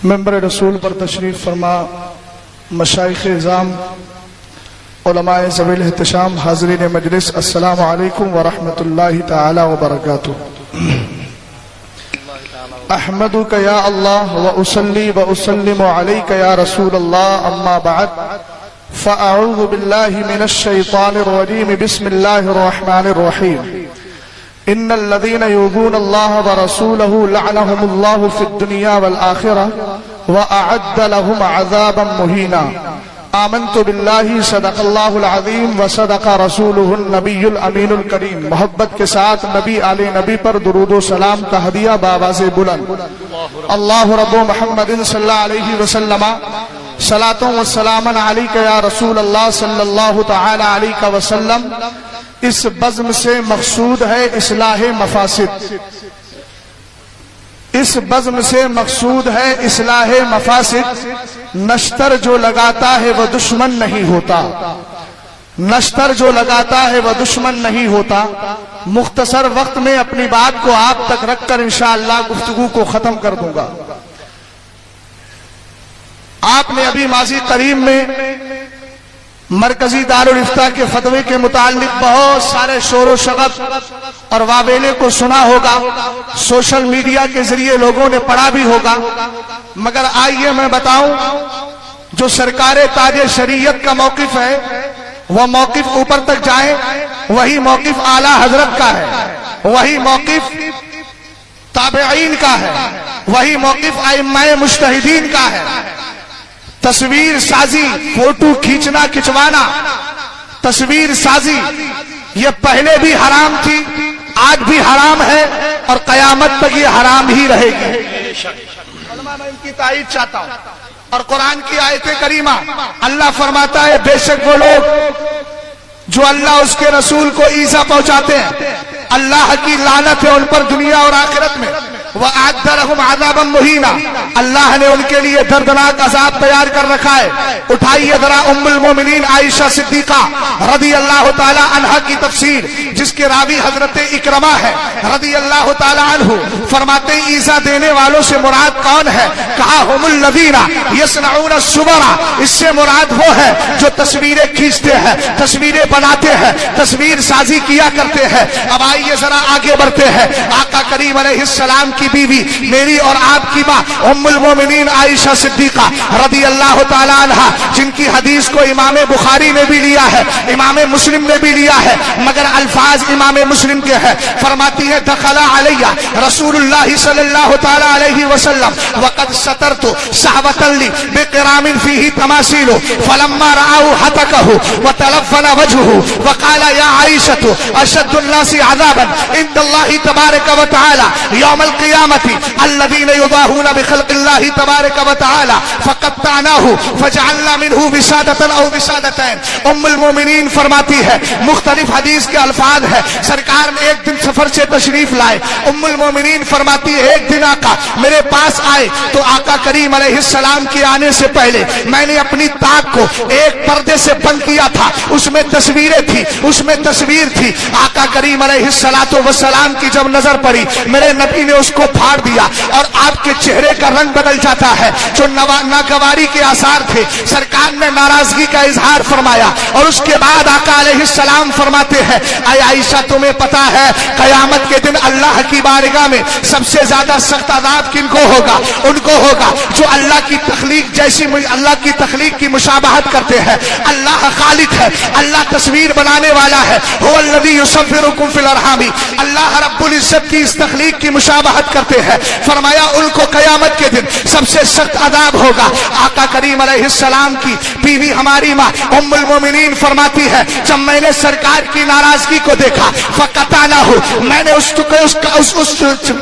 ممبر رسول پر تشریف فرما مشائخ اعظام علماء ذوی الاحتشام حاضرین مجلس، السلام علیکم ورحمۃ اللہ تعالی وبرکاتہ۔ احمدک یا اللہ واصلی واسلم علیک یا رسول اللہ، اما بعد فاعوذ باللہ من الشیطان الرجیم، بسم اللہ الرحمن الرحیم۔ ان الذين يؤذون الله ورسوله لعنهم الله في الدنيا والآخرة وأعد لهم عذابا مهينا۔ آمنت بالله صدق الله العظيم وصدق رسوله النبي الأمين الكريم۔ محبت کے ساتھ نبی علیہ نبی پر درود و سلام کا ہدیہ بآواز بلند، اللہ رب محمد صلی اللہ علیہ وسلم صلاۃ و سلام علیک یا رسول اللہ صلی اللہ تعالی علیہ وسلم۔ اس بزم سے مقصود ہے اصلاح مفاسد، اس بزم سے مقصود ہے اصلاح مفاسد۔ نشتر جو لگاتا ہے وہ دشمن نہیں ہوتا، نشتر جو لگاتا ہے وہ دشمن نہیں ہوتا۔ مختصر وقت میں اپنی بات کو آپ تک رکھ کر انشاءاللہ گفتگو کو ختم کر دوں گا۔ آپ نے ابھی ماضی قریب میں مرکزی دارالافتاء کے فتوے کے متعلق بہت سارے شور و شغب اور واویلے کو سنا ہوگا، سوشل میڈیا کے ذریعے لوگوں نے پڑھا بھی ہوگا، مگر آئیے میں بتاؤں جو سرکار تاج شریعت کا موقف ہے وہ موقف اوپر تک جائے، وہی موقف اعلیٰ حضرت کا ہے، وہی موقف تابعین کا ہے، وہی موقف ائمہ مجتہدین کا ہے۔ تصویر سازی، فوٹو کھینچنا کھچوانا، تصویر سازی یہ پہلے بھی حرام تھی، آج بھی حرام ہے اور قیامت تک یہ حرام ہی رہے گی۔ علماء میں ان کی تائید چاہتا ہوں، اور قرآن کی آیت کریمہ اللہ فرماتا ہے بے شک وہ لوگ جو اللہ اس کے رسول کو ایذا پہنچاتے ہیں، اللہ کی لعنت ہے ان پر دنیا اور آخرت میں۔ وَأَعَدَّ لَهُمْ عَذَابًا مُهِينًا، اللہ نے ان کے لیے دردناک عذاب تیار کر رکھا ہے۔ اٹھائیے ذرا ام المومنین عائشہ صدیقہ رضی اللہ تعالی عنہا کی تفسیر، جس کے راوی حضرت اکرمہ ہے رضی اللہ تعالی عنہ، فرماتے ہیں ایذا دینے والوں سے مراد کون ہے؟ کہا ہم الذین یصنعون الصور، اس سے مراد وہ ہے جو تصویریں کھینچتے ہیں، تصویریں بناتے ہیں، تصویر سازی کیا کرتے ہیں۔ اب آئیے ذرا آگے بڑھتے ہیں۔ آقا کریم علیہ السلام کی بیوی میری اور آپ کی ماں ام المومنین عائشہ صدیقہ رضی اللہ تعالی عنہا، جن کی حدیث کو امام بخاری نے بھی لیا ہے، امام مسلم نے بھی لیا ہے، مگر الفاظ امام مسلم کے ہیں۔ فرماتی ہے دخل علیہ رسول اللہ صلی اللہ تعالی علیہ وسلم وقد سترت صحبة لی بقرام فیہ تماثیل فلما رآہ حتکہ وتلفن وجہہ وقال یا عائشة اشد الناس عذابا عند اللہ تبارک وتعالی یوم القیامة الذين يضاهون بخلق الله تبارك وتعالى فقطعناه فجعلنا منه وسادة او وسادتين۔ ام المومنین فرماتی ہے، مختلف حدیث کے الفاظ ہے، سرکار نے ایک دن سفر سے تشریف لائے، ام المومنین فرماتی ہے ایک دن آقا میرے پاس آئے تو آقا کریم علیہ السلام کے آنے سے پہلے میں نے اپنی طاق کو ایک پردے سے بند کیا تھا، اس میں تصویریں تھی، اس میں تصویر تھی۔ آقا کریم علیہ السلام کی جب نظر پڑی میرے نبی نے اس کو پھاڑ دیا اور آپ کے چہرے کا رنگ بدل جاتا ہے، جو ناگواری کے آثار تھے۔ سرکار نے ناراضگی کا اظہار فرمایا اور اس کے بعد آقا علیہ السلام فرماتے ہیں اے عائشہ تمہیں پتا ہے قیامت کے دن اللہ کی بارگاہ میں سب سے زیادہ سخت عذاب کن کو ہوگا؟ ان کو ہوگا جو اللہ کی تخلیق جیسی اللہ کی تخلیق کی مشابہت کرتے ہیں۔ اللہ خالق ہے، اللہ تصویر بنانے والا ہے، هو الذی یصورکم فی الارحام، اللہ رب العزت کی اس تخلیق کی مشابہت کرتے ہیں۔ فرمایا ان کو قیامت کے دن سب سے سخت عذاب ہوگا۔ آقا کریم علیہ السلام کی بیوی ہماری ماں ام المومنین فرماتی ہے جب میں نے سرکار کی ناراضگی کو دیکھا فقطعناہ، میں نے اس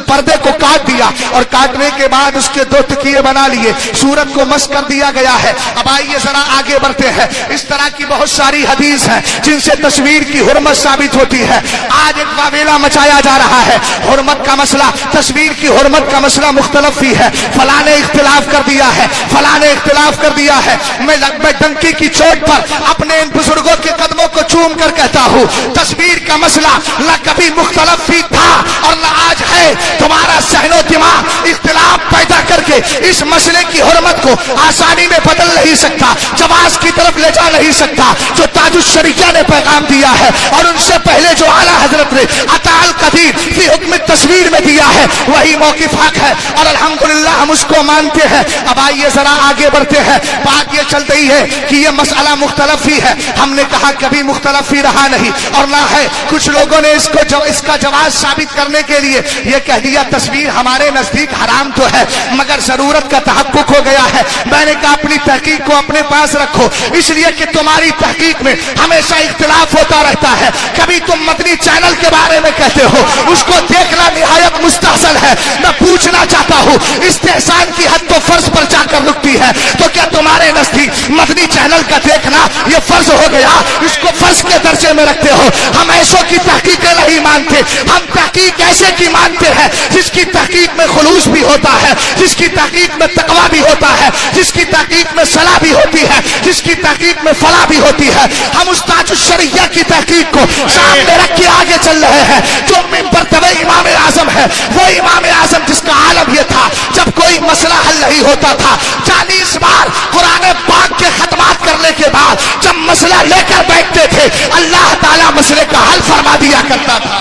پردے کو کاٹ دیا اور کاٹنے کے بعد اس کے دو تکیے بنا لیے، صورت کو مس کر دیا گیا ہے۔ اب آئیے ذرا آگے بڑھتے ہیں۔ اس طرح کی بہت ساری حدیث ہیں جن سے تصویر کی حرمت ثابت ہوتی ہے۔ آج ایک واویلا مچایا جا رہا ہے، حرمت کا مسئلہ، تصویر کی حرمت کا مسئلہ مختلف ہی ہے۔ فلانے इख्तिलाफ कर दिया है, फलां ने इख्तिलाफ कर दिया है। मैं डंकी की चोट पर अपने इन बुजुर्गों के कदमों को चूम कर कहता हूँ, तस्वीर का मसला न कभी मुख्तलफ भी था और न आज है। तुम्हारा सहनो दिमाग इख्तिलाफ पैदा करके इस मसले की हुर्मत को आसानी में बदल नहीं सकता, जवाज की तरफ ले जा नहीं सकता जो ताजुश शरीया ने पैगाम दिया है और उनसे पहले जो आला हजरत ने अताल कदीर की हुक्म तस्वीर में दिया है वही मौकिफ हक है और अल्हम्दुलिल्लाह हम उसको मानते हैं। अब आइए जरा आगे बढ़ते हैं। बात ये चल रही है कि ये मसला मुख्तलफ ही है। हमने कहा कभी मुख्तलफ ही रहा नहीं और ना है। कुछ लोगों ने इसका जवाब साबित करने के लिए ये कह दिया तस्वीर हमारे नजदीक हराम तो है मगर जरूरत का तहक्कुक हो गया है। मैंने कहा अपनी तहकीक को अपने पास रखो, इसलिए कि तुम्हारी तहकीक में हमेशा इख्तिलाफ होता रहता है। कभी तुम मदनी चैनल के बारे में कहते हो, उसको देखना निहायत मुस्तहसन है। मैं पूछना चाहता हूँ इस्तेहसान की हद तो फर्ज पर जाकर रुकती है, तो क्या तुम्हारे नजदीक मदनी चैनल का देखना ये फर्ज हो गया? इसको फर्ज के दर्जे में रखते हो। हम ऐसों की तहकीक नहीं मानते, हम तहकीक ऐसे की मानते हैं जिसकी तहकीक में खुलूस भी होता है, जिसकी तहकीक में तकवा भी होता है, जिसकी तहकीक में सलाह भी होती है, जिसकी तहकीक में फलाह भी होती है। हम उस ताजुश शरीया की तहकीक को सामने रख के आगे चल रहे हैं। जो मिंबर इमाम आजम है वो इमाम आजम जिसका आलम यह था जब कोई मसला हल नहीं होता था 40 बार कुरान पाक के खत्मात करने के बाद जब मसला लेकर बैठते थे अल्लाह ताला मसले का हल फरमा दिया करता था।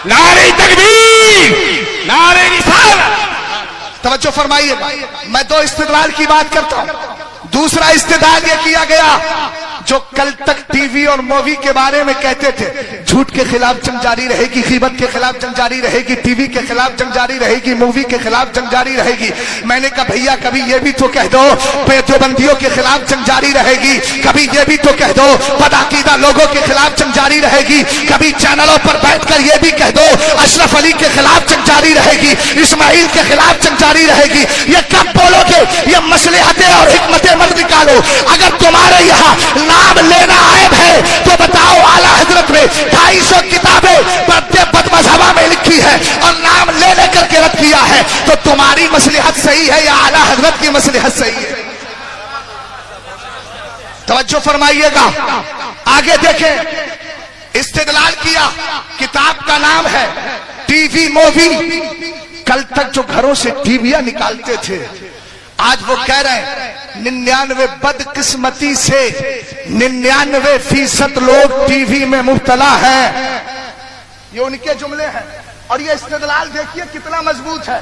नारे तकबीर, नारे रिसालत। तवज्जो फरमाइएगा, मैं दो इस्तिदलाल की बात करता हूं। दूसरा इस्तिदलाल ये किया गया जो कल तक टीवी और मूवी के बारे में कहते थे झूठ के खिलाफ जंग जारी रहेगी, गीबत के खिलाफ जंग जारी रहेगी, टीवी के खिलाफ जंग जारी रहेगी, मूवी के खिलाफ जंग जारी रहेगी। मैंने कहा भैया कभी ये भी तो कह दो देवबंदियों के खिलाफ जंग जारी रहेगी, कभी ये भी तो कह दो बदअकीदा लोगों के खिलाफ जंग जारी रहेगी, कभी चैनलों पर बैठकर ये भी कह दो अशरफ अली के खिलाफ जंग जारी रहेगी, इस्माइल के खिलाफ जंग जारी रहेगी। ये कब बोलोगे? ये मसलहतें और हिकमतें मत निकालो। अगर तुम्हारे यहाँ नाम लेना आयब है तो बताओ आला हजरत ने 250 किताबें बदमज़हबा में लिखी है और नाम ले लेकर के रख दिया है, तो तुम्हारी मसलहत सही है या आला हजरत की मसलहत सही है? तवज्जो फरमाइएगा, आगे देखें। इस्तेदलाल किया, किताब का नाम है टीवी मूवी। कल तक जो घरों से टीवियां निकालते थे आज वो कह रहे हैं 99 बदकिस्मती से 99% लोग टीवी में मुब्तला हैं। ये उनके जुमले हैं और ये इस्तेदलाल देखिए कितना मजबूत है।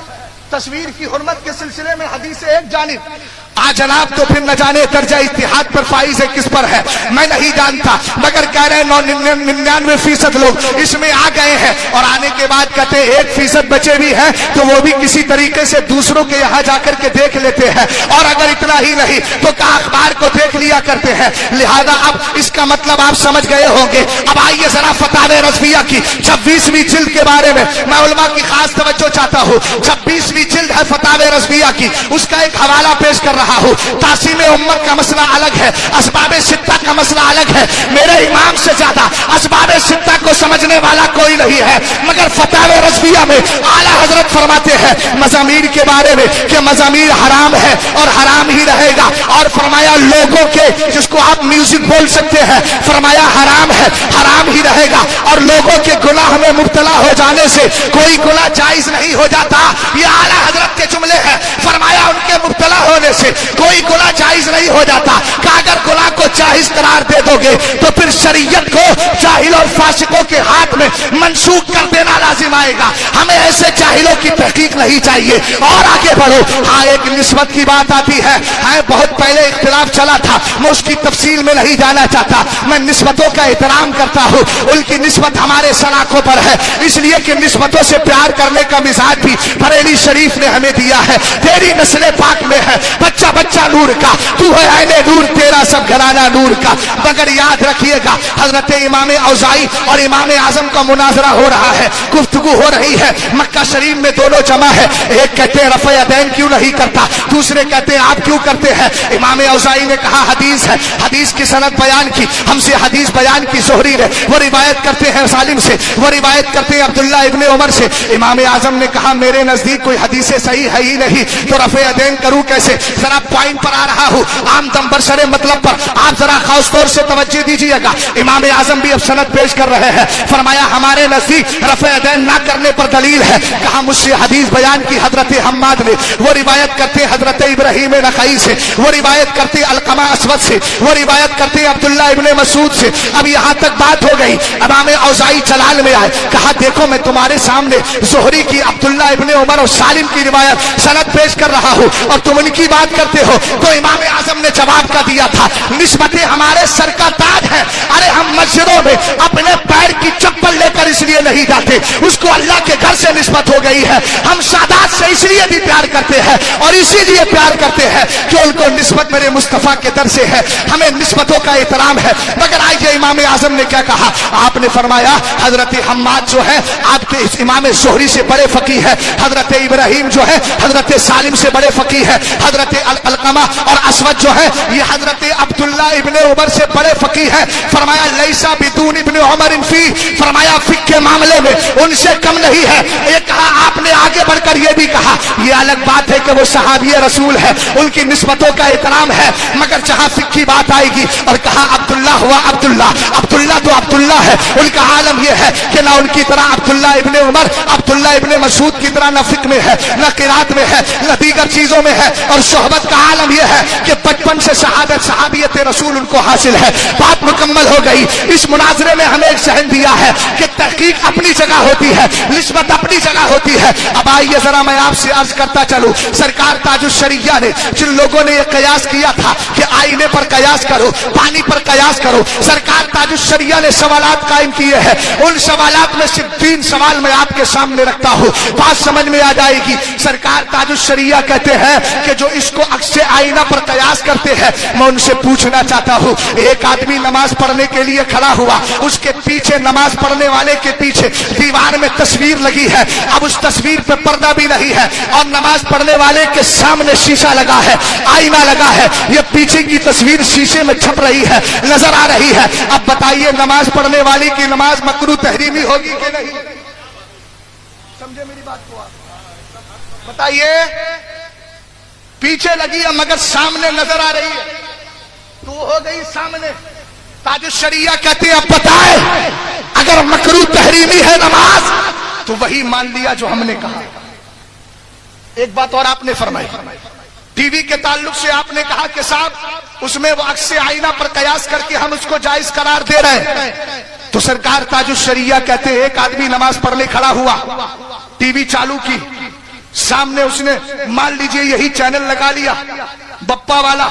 तस्वीर की हुर्मत के सिलसिले में हदीस एक जानिब जनाब तो फिर न जाने दर्जा इत्तिहाद पर फाइज है किस पर है मैं नहीं जानता, मगर कह रहे हैं 99% लोग इसमें आ गए हैं और आने के बाद कहते हैं 1% बचे भी हैं तो वो भी किसी तरीके से दूसरों के यहाँ जाकर के देख लेते हैं और अगर इतना ही नहीं तो का अखबार को देख लिया करते हैं। लिहाजा अब इसका मतलब आप समझ गए होंगे। अब आइए जरा फतावे रज़विया की 26वीं जिल्द के बारे में मैं उलमा की खास तवज्जो चाहता हूँ। 26वीं जिल्द है फतावे रज़विया की, उसका एक हवाला पेश कर रहा हूं। तासीम उम्मत का मसला अलग है, असबाब सित्ता का मसला अलग है। मेरे इमाम से ज्यादा असबाब सित्ता को समझने वाला कोई नहीं है, मगर फतावे रज़विया में आला हजरत फरमाते हैं मज़ामीर के बारे में कि मज़ामीर हराम है और हराम ही रहेगा। और फरमाया लोगों के, जिसको आप म्यूजिक बोल सकते हैं, फरमाया हराम है, हराम ही रहेगा। और लोगों के गुनाह में मुब्तला हो जाने से कोई गुनाह जायज नहीं हो जाता। ये आला हजरत के जुमले हैं। फरमाया उनके मुब्तला होने से कोई गुनाह जायज नहीं हो जाता। कि अगर गुनाह को जायज करार दे दोगे तो फिर शरीयत को जाहिल और फासिकों के हाथ में मंसूख कर देना लाजिम आएगा। हमें ऐसे जाहिलों की तहकीक नहीं चाहिए। और आगे बढ़ो। हाँ, एक निस्बत की बात आती है, बहुत पहले इख्तिलाफ चला था, मैं उसकी तफसील में नहीं जाना चाहता। मैं निस्बतों का एहतराम करता हूँ, उनकी निस्बत हमारे सलाखों पर है, इसलिए कि निस्बतों से प्यार करने का मिजाज भी बरेली शरीफ ने हमें दिया है। तेरी नस्ल पाक में है, बच्चा बच्चा नूर का, तू है ऐने नूर, तेरा सब घराना नूर का। मगर याद रखिएगा हजरत इमाम औज़ाई और इमाम आजम का मुनाजरा हो रहा है, गुफ्तगू हो रही है, मक्का शरीफ में दोनों जमा है। एक कहते हैं रफ़े यदैन क्यों नहीं करता, दूसरे कहते हैं आप क्यों करते हैं। इमाम औज़ाई ने कहा हदीस है, हदीस की सनद बयान की, हमसे हदीस बयान की ज़ुहरी ने, वो रिवायत करते हैं सालिम से, वो रिवायत करते हैं अब्दुल्ला इब्ने उमर से। इमाम आजम ने कहा मेरे नजदीक कोई हदीस सही है ही नहीं, तो रफ़े यदैन करूं कैसे। जरा पॉइंट पर आ रहा हूं, आम दम बरसरे मतलब पर आप जरा खास तौर से तवज्जो दीजिएगा। इमाम आजम भी अब सनद पेश कर रहे हैं। फरमाया हमारे नजदीक रफ़े यदैन ना करने पर दलील है। कहा मुझसे हदीस बयान की हजरत हम्माद ने, वो रिवायत करते हजरत इब्राहिम नखई से, वो रिवायत करते अलकमा असवद से, वो रिवायत करते अब्दुल्ला इब्ने मसूद से। अब यहां तक बात हो गई, इमाम औज़ाई चलाल में आए, कहा देखो मैं तुम्हारे सामने ज़ुहरी की, अब्दुल्ला इब्ने उमर और सालिम की रिवायत सनद पेश कर रहा हूं और तुम उनकी बात करते हो। तो इमाम आजम ने जवाब का दिया था निस्बतें हमारे सर का ताज है। अरे हम मस्जिदों में अपने पैर की चप्पल लेकर इसलिए नहीं जाते, उसको अल्लाह के घर से निस्बत हो गई है। हम सादात से इसलिए भी प्यार करते हैं और इसीलिए प्यार करते हैं कि उनको निस्बत मेरे मुस्तफा के दर से है, हमें निस्बतों का एहतराम है। मगर आइए इमाम आजम ने क्या कहा, आपने फरमाया हजरत हम्माद जो है आपके इमाम ज़ुहरी से बड़े फकीह है, हजरत इब्राहिम जो है हजरत सालिम से बड़े फकीह है, हजरत अलकमा और असवद जो है ये हजरत अब्दुल्ला इब्ने उमर से बड़े फकीह है। फरमाया लैसा बिदून इब्ने उमर फी, फरमाया फिक्र के मामले में उनसे कम नहीं है। ये कहा आपने आगे बढ़कर ये भी कहा ये अलग बात है कि वो सहाबी रसूल है, उनकी निस्बतों का एहतराम है, मगर जहां फिक्र की बात आएगी और कहा अब्दुल्ला हुआ अब्दुल्ला, अब्दुल्ला तो अब्दुल्ला है, उनका आलम यह है कि ना उनकी तरह अब्दुल्ला इब्ने उमर, अब्दुल्ला इब्ने मसूद की तरह न फिक्र में है, न किरात में है, न दीगर चीजों में है। और सोहबत का आलम यह है कि बचपन से शहादत सहाबियत रसूल उनको हासिल है। बात मुकम्मल हो गई। इस मुनाजरे में हमें एक सहन दिया है कि तहकीक अपनी जगह होती है, निस्बत अपनी जगह होती है। अब आइए जरा मैं आपसे अर्ज करता चलूं, सरकार ताजुश शरिया ने, जिन लोगों ने यह कयास किया था कि आईने पर कयास करो, पानी पर कयास करो, सरकार ताजुश शरिया ने सवालात कायम किए हैं। उन सवालात में सिर्फ 3 सवाल मैं आपके सामने रखता हूं, बात समझ में आ जाएगी। सरकार ताजुश शरिया कहते हैं कि जो इसको अक्से आईना पर कयास करते हैं, मैं उनसे पूछना चाहता हूं, एक आदमी नमाज पढ़ने के लिए खड़ा हुआ, उसके पीछे नमाज पढ़ने वाले के पीछे दीवार में तस्वीर लगी है, अब उस तस्वीर पे पर्दा भी नहीं है और नमाज पढ़ने वाले के सामने शीशा लगा है, आईना लगा है, ये पीछे की तस्वीर शीशे में छप रही है, नजर आ रही है। अब बताइए नमाज पढ़ने वाली की नमाज मकरूह तहरीमी होगी कि नहीं? समझे मेरी बात को आप? बताइए, पीछे लगी है मगर सामने नजर आ रही है, तो हो गई सामने। ताजुश शरिया कहते हैं अब बताए अगर मकरूह तहरीमी है नमाज तो वही मान लिया जो हमने कहा। एक बात और आपने फरमाई, टीवी के ताल्लुक से आपने कहा कि साहब उसमें वो अक्से आईना पर कयास करके हम उसको जायज करार दे रहे हैं। तो सरकार ताजुश शरिया कहते हैं एक आदमी नमाज पढ़ने खड़ा हुआ, टीवी चालू की, सामने उसने मान लीजिए यही चैनल लगा लिया बप्पा वाला,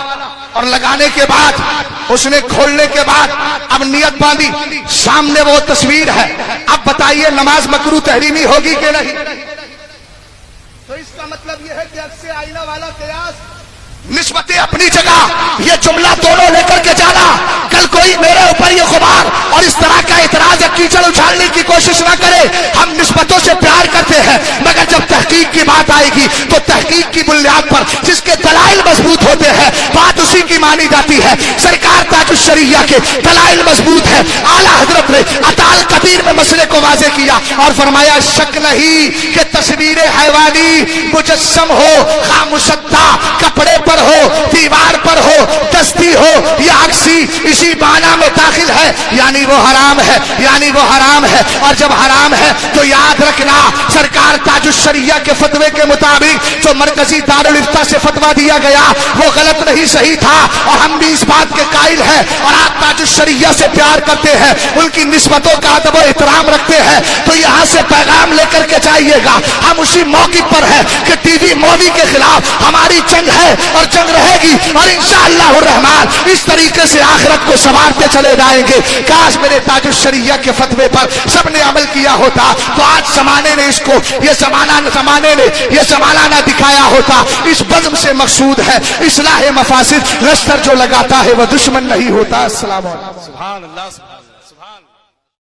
और लगाने के बाद उसने खोलने के बाद अब नियत बांधी, सामने वो तस्वीर है। अब बताइए नमाज मकरूह तहरीमी होगी कि नहीं? तो इसका मतलब यह है कि अक्से आईना वाला कयास, निस्बतें अपनी जगह, ये जुमला दोनों लेकर के जाना। कल कोई मेरे ऊपर ये गुबार और इस तरह का इतराज या कीचड़ उछालने की कोशिश ना करे। हम निस्बतों से प्यार करते हैं, मगर जब तहकीक की बात आएगी तो तहकीक की बुनियाद पर जिसके दलाइल मजबूत होते हैं बात उसी की मानी जाती है। सरकार ताजुश शरिया के दलाइल मजबूत है। आला हजरत ने अताल कबीर में मसले को वाजे किया और फरमाया शक नहीं कि तस्वीर हैवानी मुजस्सम हो, खामुशद्दा कपड़े पर हो, दीवार पर हो, दस्ती हो या अक्सी, इसी माना में दाखिल है, यानी वो हराम है, यानी वो हराम है। और जब हराम है तो याद रखना सरकार ताजुश शरिया के फतवे के मुताबिक जो मरकजी दारुल इफ्ता से फतवा दिया गया वो गलत नहीं सही था, और हम भी इस बात के कायल हैं। और आप ताजुश शरिया से प्यार करते हैं, उनकी निस्बतों का अदब और एहतराम रखते हैं, तो यहाँ से पैगाम लेकर के जाइएगा। हम उसी मौके पर है कि टीवी मौलवी के खिलाफ हमारी जंग है और जंग रहेगी। گی اور انشاءاللہ الرحمن اس طریقے سے آخرت کو سنوارتے چلے جائیں گے. کاش میرے تاج الشریعہ کے فتوے پر سب نے عمل کیا ہوتا تو آج زمانے نے اس کو یہ زمانہ نہ دکھایا ہوتا. اس بزم سے مقصود ہے اصلاح مفاسد. رستر جو لگاتا ہے وہ دشمن نہیں ہوتا. السلام علیکم. سبحان اللہ سبحان اللہ سبحان اللہ.